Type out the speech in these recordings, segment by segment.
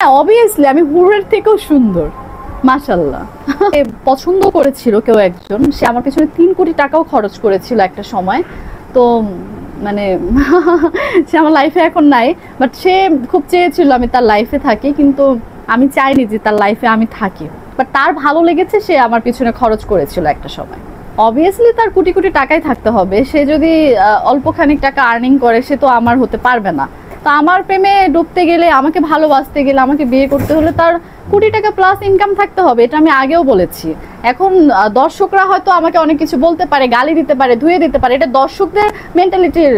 Obviously আমি হুরের থেকেও সুন্দর, মাশাআল্লাহ। পছন্দ করেছিল কেউ একজন, সে আমার পিছনে 3 কোটি টাকাও খরচ করেছিল একটা সময়। তো মানে সে আমার লাইফে এখন নাই, বাট সে খুব চেয়েছিল আমি তার লাইফে থাকি, কিন্তু আমি চাইনি যে তার লাইফে আমি থাকি। বাট তার ভালো লেগেছে, সে আমার পিছনে খরচ করেছিল একটা সময়। অবভিয়াসলি তার কোটি কোটি টাকাই থাকতে হবে। সে যদি অল্পখানিক টাকা আর্নিং করে, সে তো আমার হতে পারবে না। তো আমার প্রেমে ডুবতে গেলে, আমাকে ভালোবাসতে গেলে, আমাকে বিয়ে করতে হলে তার কোটি টাকা প্লাস ইনকাম থাকতে হবে। এটা আমি আগেও বলেছি। এখন দর্শকরা হয়তো আমাকে অনেক কিছু বলতে পারে, গালি দিতে পারে, ধুয়ে দিতে পারে, এটা দর্শকদের মেন্টালিটির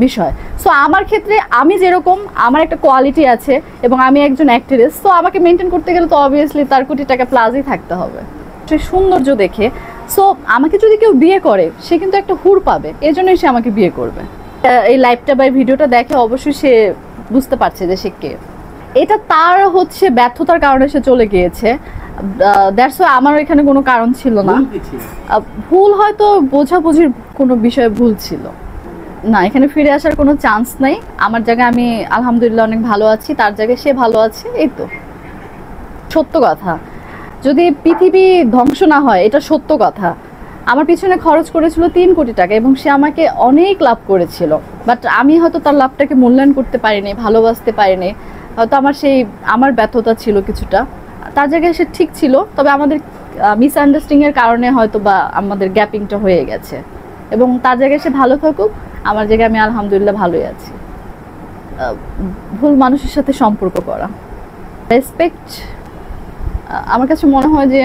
বিষয়। সো আমার ক্ষেত্রে আমি যেরকম, আমার একটা কোয়ালিটি আছে এবং আমি একজন অ্যাক্ট্রেস, তো আমাকে মেনটেন করতে গেলে তো অবভিয়াসলি তার কোটি টাকা প্লাসই থাকতে হবে। সে সৌন্দর্য দেখে, সো আমাকে যদি কেউ বিয়ে করে, সে কিন্তু একটা হুর পাবে, এই জন্যই সে আমাকে বিয়ে করবে। এই লাইভটা বা ভিডিওটা দেখে অবশ্যই সে বুঝতে পারছে যে সে কে। এটা তার হচ্ছে ব্যর্থতার কারণে সে চলে গিয়েছে। দ্যাটস ওয়াই আমার এখানে কোনো কারণ ছিল না। ভুল হয়তো বোঝাবুঝির কোনো বিষয়ে ভুল ছিল না। এখানে ফিরে আসার কোনো চান্স নেই। আমার জায়গায় আমি আলহামদুলিল্লাহ অনেক ভালো আছি, তার জায়গায় সে ভালো আছে, এই তো সত্য কথা। যদি পৃথিবী ধ্বংস না হয়, এটা সত্য কথা। আমার পিছনে খরচ করেছিল 3 কোটি টাকা এবং সে আমাকে অনেক লাভ করেছিল, বাট আমি হয়তো তার লাভটাকে মূল্যায়ন করতে পারিনি, ভালোবাসতে পারিনি। হয়তো আমার ব্যর্থতা ছিল কিছুটা। তার জায়গায় সে ঠিক ছিল, তবে আমাদের মিসআন্ডারস্ট্যান্ডিংয়ের কারণে হয়তো বা আমাদের গ্যাপিংটা হয়ে গেছে। এবং তার জায়গায় সে ভালো থাকুক, আমার জায়গায় আমি আলহামদুলিল্লাহ ভালোই আছি। ভুল মানুষের সাথে সম্পর্ক করা, রেসপেক্ট, আমার কাছে মনে হয় যে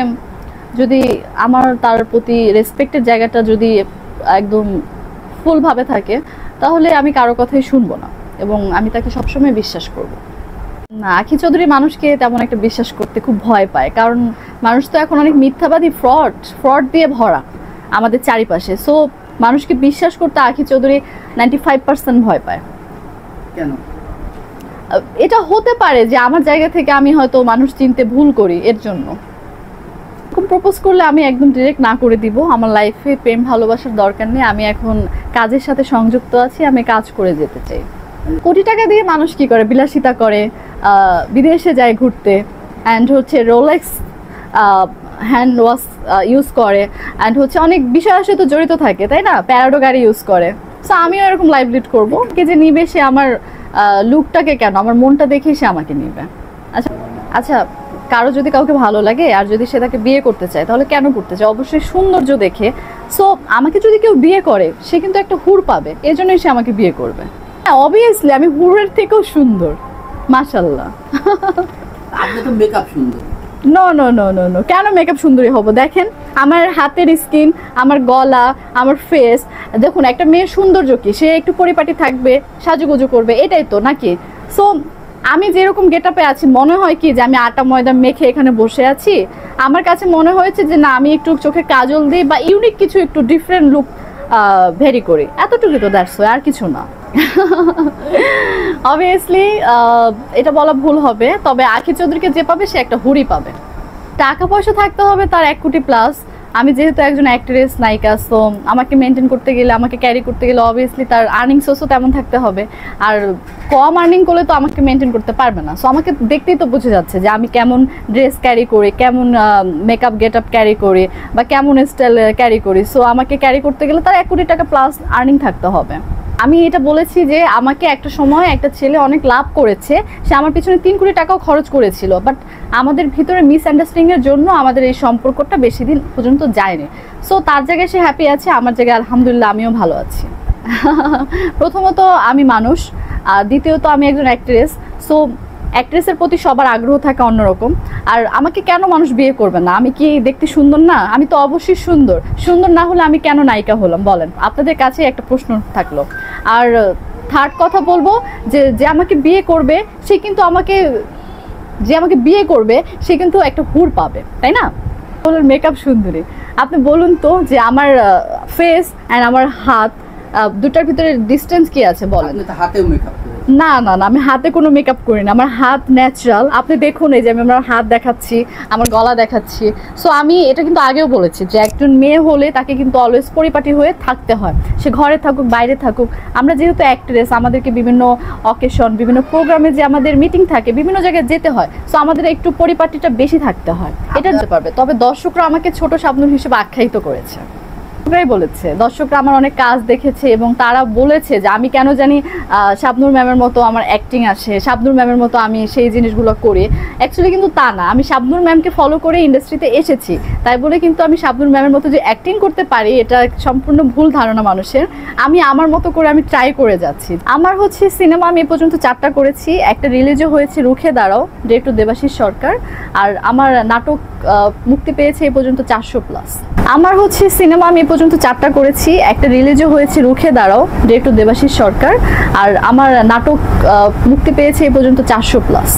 যদি আমার তার প্রতি রেসপেক্টের জায়গাটা যদি একদম ফুলভাবে থাকে, তাহলে আমি কারো কথাই শুনবো না এবং আমি তাকে সবসময় বিশ্বাস করব। না, আখি চৌধুরী মানুষকে তেমন একটা বিশ্বাস করতে খুব ভয় পায়, কারণ মানুষ তো এখন অনেক মিথ্যাবাদী, ফ্রড দিয়ে ভরা আমাদের চারিপাশে। সো মানুষকে বিশ্বাস করতে আখি চৌধুরী 95% ভয় পায়। কেন? এটা হতে পারে যে আমার জায়গা থেকে আমি হয়তো মানুষ চিনতে ভুল করি, এর জন্য। প্রপোজ করলে আমি একদম ডিরেক্ট না করে দিব। আমার লাইফে প্রেম ভালোবাসার দরকার নেই। আমি এখন কাজের সাথে সংযুক্ত আছি, আমি কাজ করে যেতে চাই। কোটি টাকা দিয়ে মানুষ কি করে? বিলাসিতা করে, বিদেশে যায় ঘুরতে, অ্যান্ড হচ্ছে রোলেক্স হ্যান্ড ওয়াশ ইউজ করে, অ্যান্ড হচ্ছে অনেক বিষয় আসে তো জড়িত থাকে, তাই না? প্যারাডো গাড়ি ইউজ করে। সো আমিও এরকম লাইফ লিড করবো। কে যে নিবে, সে আমার লুকটাকে কেন, আমার মনটা দেখেই সে আমাকে নিবে। আচ্ছা, কারো যদি কাউকে ভালো লাগে আর যদি সে তাকে বিয়ে করতে চায়, তাহলে কেন করতে চায়? অবশ্যই সৌন্দর্য দেখে। সো আমাকে যদি কেউ বিয়ে করে, সে কিন্তু একটা হুর পাবে, এই জন্যই সে আমাকে বিয়ে করবে। হ্যাঁ, অবভিয়াসলি আমি হুরের থেকেও সুন্দর, মাশাআল্লাহ। আপনি তো মেকআপ সুন্দর। No no no no no, কেন মেকআপ সুন্দরী হব? দেখেন আমার হাতের স্কিন, আমার গলা, আমার ফেস। দেখুন, একটা মেয়ের সৌন্দর্য কি? সে একটু পরিপাটি থাকবে, সাজুগুজু করবে, এটাই তো নাকি? সো আমি যেরকম গেটআপে আছি, মনে হয় কি যে আমি আটা ময়দা মেখে এখানে বসে আছি? আমার কাছে মনে হয়েছে যে না, আমি একটু চোখে কাজল দিই বা ইউনিক কিছু, একটু ডিফারেন্ট লুক ভেরি করি, এতটুকু তো, দ্যাটস ওয়াই, আর কিছু না। অবভিয়াসলি এটা বলা ভুল হবে, তবে আখি চৌধুরীকে যে পাবে, সে একটা হুড়ি পাবে। টাকা পয়সা থাকতে হবে তার 1 কোটি প্লাস। আমি যেহেতু একজন অ্যাক্ট্রেস, নায়িকা, সো আমাকে মেনটেন করতে গেলে, আমাকে ক্যারি করতে গেলে অবভিয়াসলি তার আর্নিং সোর্সও তেমন থাকতে হবে। আর কম আর্নিং করলে তো আমাকে মেনটেন করতে পারবে না। সো আমাকে দেখতেই তো বোঝা যাচ্ছে যে আমি কেমন ড্রেস ক্যারি করি, কেমন মেকআপ গেটআপ ক্যারি করি, বা কেমন স্টাইল ক্যারি করি। সো আমাকে ক্যারি করতে গেলে তার 1 কোটি টাকা প্লাস আর্নিং থাকতে হবে। আমি এটা বলেছি যে আমাকে একটা সময় একটা ছেলে অনেক লাভ করেছে, সে আমার পিছনে 3 কোটি টাকাও খরচ করেছিল, বাট আমাদের ভিতরে মিসআন্ডারস্ট্যান্ডিংয়ের জন্য আমাদের এই সম্পর্কটা বেশি দিন পর্যন্ত যায়নি। সো তার জায়গায় সে হ্যাপি আছে, আমার জায়গায় আলহামদুলিল্লাহ আমিও ভালো আছি। প্রথমত আমি মানুষ, আর দ্বিতীয়ত আমি একজন অ্যাক্ট্রেস। সো অ্যাক্ট্রেসের প্রতি সবার আগ্রহ থাকে অন্যরকম। আর আমাকে কেন মানুষ বিয়ে করবে না? আমি কি দেখতে সুন্দর না? আমি তো অবশ্যই সুন্দর। সুন্দর না হলে আমি কেন নায়িকা হলাম বলেন? আপনাদের কাছে একটা প্রশ্ন থাকলো। আর থার্ড কথা বলবো যে আমাকে বিয়ে করবে, সে কিন্তু আমাকে বিয়ে করবে, সে কিন্তু একটা হুর পাবে, তাই না? বলুন মেকআপ সুন্দরী, আপনি বলুন তো যে আমার ফেস অ্যান্ড আমার হাত, দুটার ভিতরে ডিস্টেন্স কি আছে বলেন? আপনি তো হাতেও মেকআপ করেন। না না না, আমি হাতে কোনো মেকআপ করি না, আমার হাত ন্যাচারাল। আপনি দেখুন, এই যে আমি আমার হাত দেখাচ্ছি, আমার গলা দেখাচ্ছি। সো আমি এটা কিন্তু আগেও বলেছি যে একজন মেয়ে হলে তাকে কিন্তু অলওয়েজ পরিপাটি হয়ে থাকতে হয়, সে ঘরে থাকুক বাইরে থাকুক। আমরা যেহেতু অ্যাক্ট্রেস, আমাদেরকে বিভিন্ন অকেশন, বিভিন্ন প্রোগ্রামে যে আমাদের মিটিং থাকে, বিভিন্ন জায়গায় যেতে হয়, সো আমাদের একটু পরিপাটিটা বেশি থাকতে হয়, এটা জানতে পারবে। তবে দর্শকরা আমাকে ছোট শাবনূর হিসেবে আখ্যায়িত করেছে, বলেছে দর্শকরা আমার অনেক কাজ দেখেছে এবং তারা বলেছে যে আমি কেন জানি শাবনূর ম্যামের মতো আমার অ্যাক্টিং আসে, শাবনূর ম্যামের মতো আমি সেই জিনিসগুলো করি। অ্যাকচুয়ালি কিন্তু তা না, আমি শাবনূর ম্যামকে ফলো করে ইন্ডাস্ট্রিতে এসেছি, তাই বলে কিন্তু আমি শাবনূর ম্যামের মতো যে অ্যাক্টিং করতে পারি এটা সম্পূর্ণ ভুল ধারণা মানুষের। আমি আমার মতো করে আমি ট্রাই করে যাচ্ছি। আমার হচ্ছে সিনেমা আমি এ পর্যন্ত 4টা করেছি, একটা রিলিজও হয়েছে রুখে দাঁড়াও, ডিরেক্টর দেবাশিস সরকার, আর আমার নাটক মুক্তি পেয়েছে এ পর্যন্ত 400+। আমার হচ্ছে সিনেমা আমি এ পর্যন্ত 4টা করেছি, একটা রিলিজও হয়েছে রুখে দাঁড়াও, ডিরেক্টর দেবাশিস সরকার, আর আমার নাটক মুক্তি পেয়েছে এ পর্যন্ত 400+।